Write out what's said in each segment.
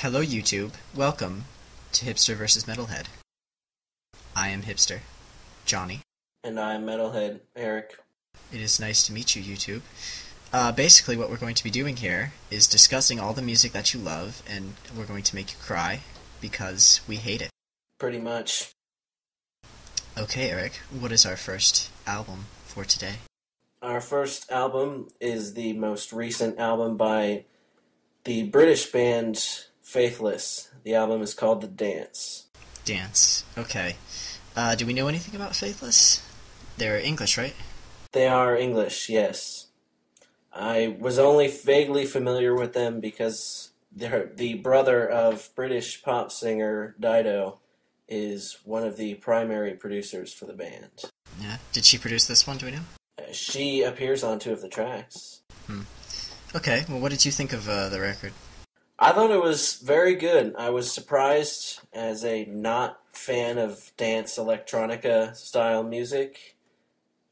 Hello YouTube, welcome to Hipster vs. Metalhead. I am Hipster, Johnny. And I'm metalhead, Eric. It is nice to meet you, YouTube. Basically what we're going to be doing here is discussing all the music that you love, and we're going to make you cry, because we hate it. Pretty much. Okay, Eric, what is our first album for today? Our first album is the most recent album by the British band Faithless. The album is called The Dance. Dance, okay. Do we know anything about Faithless? They're English, right? They are English, yes. I was only vaguely familiar with them because the brother of British pop singer Dido is one of the primary producers for the band. Yeah. Did she produce this one, do we know? She appears on 2 of the tracks. Okay, well what did you think of the record? I thought it was very good. I was surprised as a not fan of dance electronica style music.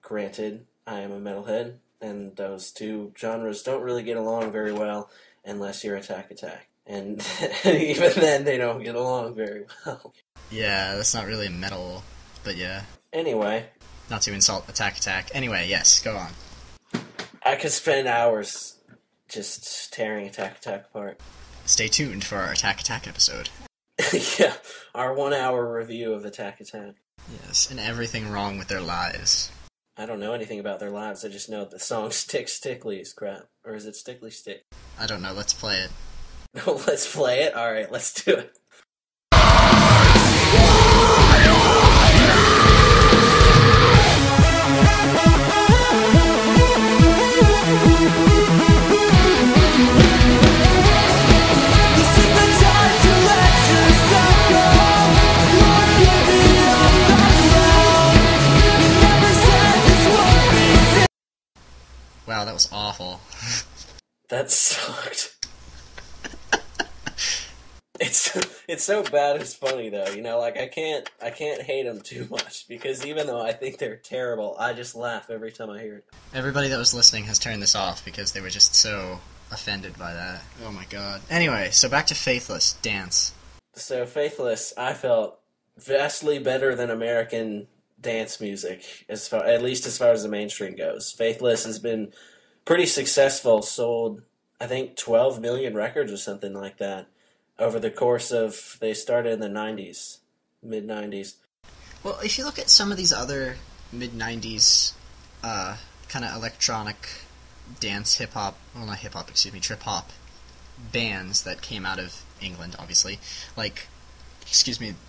Granted, I am a metalhead, and those two genres don't really get along very well unless you're Attack Attack. And even then, they don't get along very well. Yeah, that's not really metal, but yeah. Anyway. Not to insult Attack Attack. Anyway, yes, go on. I could spend hours just tearing Attack Attack apart. Stay tuned for our Attack Attack episode. Yeah, our 1-hour review of Attack Attack. Yes, and everything wrong with their lives. I don't know anything about their lives, I just know the song Stick Stickly is crap. Or is it Stickly Stick? I don't know, let's play it. No, let's play it? Alright, let's do it. Wow, that was awful. That sucked. It's so bad it's funny though, you know, like I can't hate them too much, because even though I think they're terrible, I just laugh every time I hear it. Everybody that was listening has turned this off because they were just so offended by that. Oh my god. Anyway, so back to Faithless, Dance. So Faithless, I felt vastly better than American dance music, at least as far as the mainstream goes. Faithless has been pretty successful, sold I think 12 million records or something like that over the course of, they started in the 90s, mid-90s. Well, if you look at some of these other mid-90s kind of electronic dance hip-hop, well not hip-hop, excuse me, trip-hop bands that came out of England, obviously, like,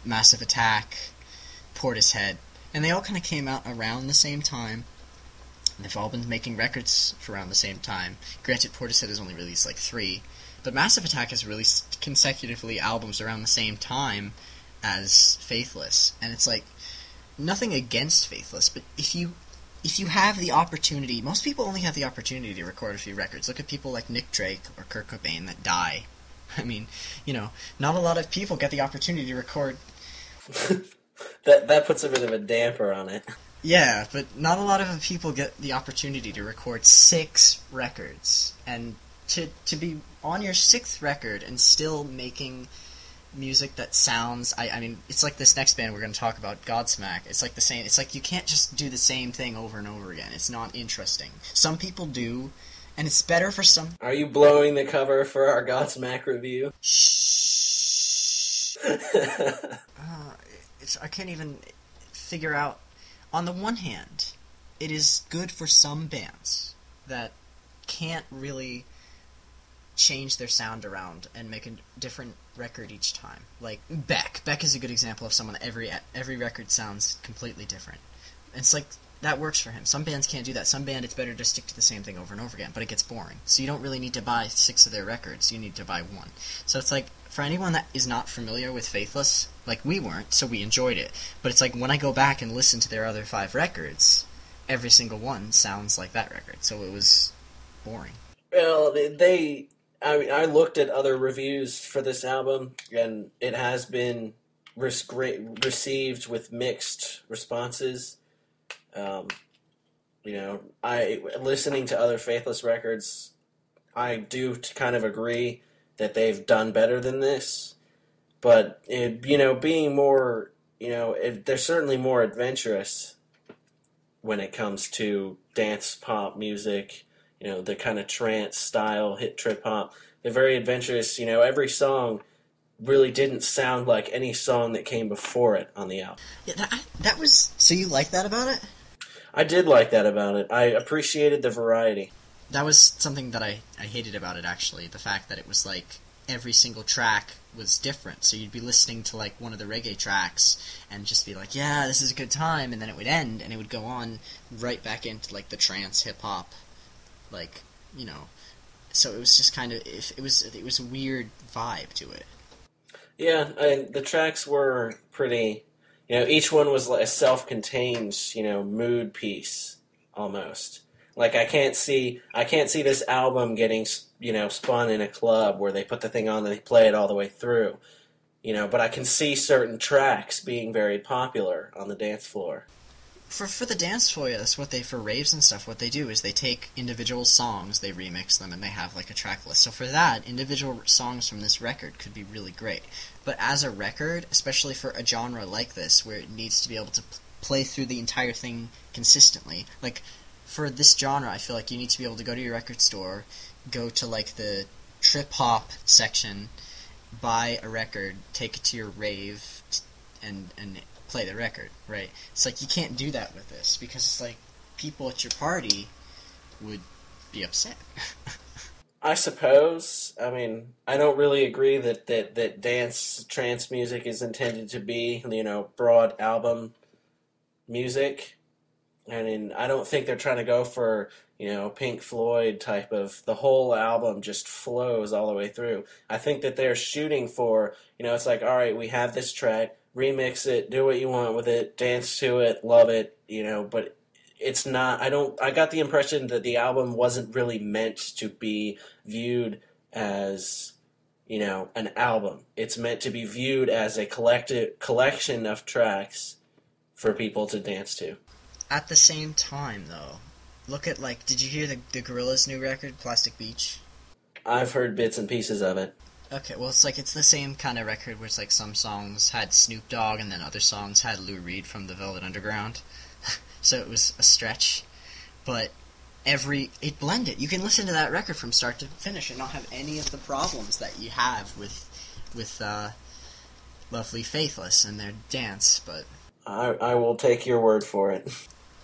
Massive Attack, Portishead, and they all kind of came out around the same time. They've all been making records for around the same time. Granted, Portishead has only released like 3, but Massive Attack has released consecutively albums around the same time as Faithless. And it's like, nothing against Faithless, but if you have the opportunity, most people only have the opportunity to record a few records. Look at people like Nick Drake or Kurt Cobain that die. I mean, you know, not a lot of people get the opportunity to record... That puts a bit of a damper on it. Yeah, but not a lot of people get the opportunity to record 6 records. And to be on your 6th record and still making music that sounds... I mean, it's like this next band we're going to talk about, Godsmack. It's like the same... It's like you can't just do the same thing over and over again. It's not interesting. Some people do, and it's better for some... Are you blowing the cover for our Godsmack review? Shh. I can't even figure out... On the one hand, it is good for some bands that can't really change their sound around and make a different record each time. Like Beck. Beck is a good example of someone that every record sounds completely different. It's like, that works for him. Some bands can't do that. Some band, it's better to stick to the same thing over and over again, but it gets boring. So you don't really need to buy 6 of their records. You need to buy 1. So it's like, for anyone that is not familiar with Faithless, like we weren't, so we enjoyed it. But it's like, when I go back and listen to their other 5 records, every single one sounds like that record. So it was boring. Well, I looked at other reviews for this album, and it has been received with mixed responses. You know, listening to other Faithless records, I do kind of agree that they've done better than this. But being more, they're certainly more adventurous when it comes to dance pop music. The kind of trance style, hit trip hop. They're very adventurous. Every song really didn't sound like any song that came before it on the album. Yeah, that was... So you like that about it? I did like that about it. I appreciated the variety. That was something that I hated about it, actually. The fact that it was like every single track was different. So you'd be listening to like one of the reggae tracks and just be like, yeah, this is a good time, and then it would end and it would go on right back into like the trance hip hop, like, so it was just kind of, it was a weird vibe to it. Yeah, the tracks were pretty, each one was like a self-contained, mood piece almost. Like I can't see this album getting, spun in a club where they put the thing on and they play it all the way through. But I can see certain tracks being very popular on the dance floor. For the dance floor, yeah, that's what for raves and stuff, what they do is they take individual songs, they remix them, and they have like a track list. So for that, individual songs from this record could be really great. But as a record, especially for a genre like this, where it needs to be able to play through the entire thing consistently, like, for this genre, I feel like you need to be able to go to your record store, go to like the trip-hop section, buy a record, take it to your rave, and play the record, right? It's like you can't do that with this, because it's like people at your party would be upset. I suppose. I mean, I don't really agree that dance trance music is intended to be, broad album music. I mean, I don't think they're trying to go for, Pink Floyd type of, the whole album just flows all the way through. I think that they're shooting for, it's like, all right, we have this track, remix it, do what you want with it, dance to it, love it, but it's not, I got the impression that the album wasn't really meant to be viewed as, an album. It's meant to be viewed as a collection of tracks for people to dance to. At the same time, though, look at, like, did you hear the Gorillaz' new record, Plastic Beach? I've heard bits and pieces of it. Okay, well, it's the same kind of record where it's like some songs had Snoop Dogg and then other songs had Lou Reed from the Velvet Underground. So it was a stretch. But it blended. You can listen to that record from start to finish and not have any of the problems that you have with lovely Faithless and their dance, but... I will take your word for it.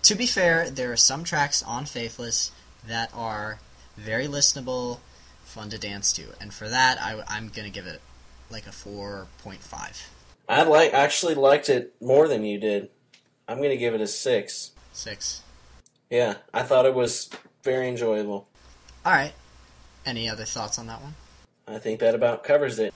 To be fair, there are some tracks on Faithless that are very listenable, fun to dance to, and for that, I'm gonna give it like a 4.5. I actually liked it more than you did. I'm gonna give it a 6. 6. Yeah, I thought it was very enjoyable. Alright. Any other thoughts on that one? I think that about covers it.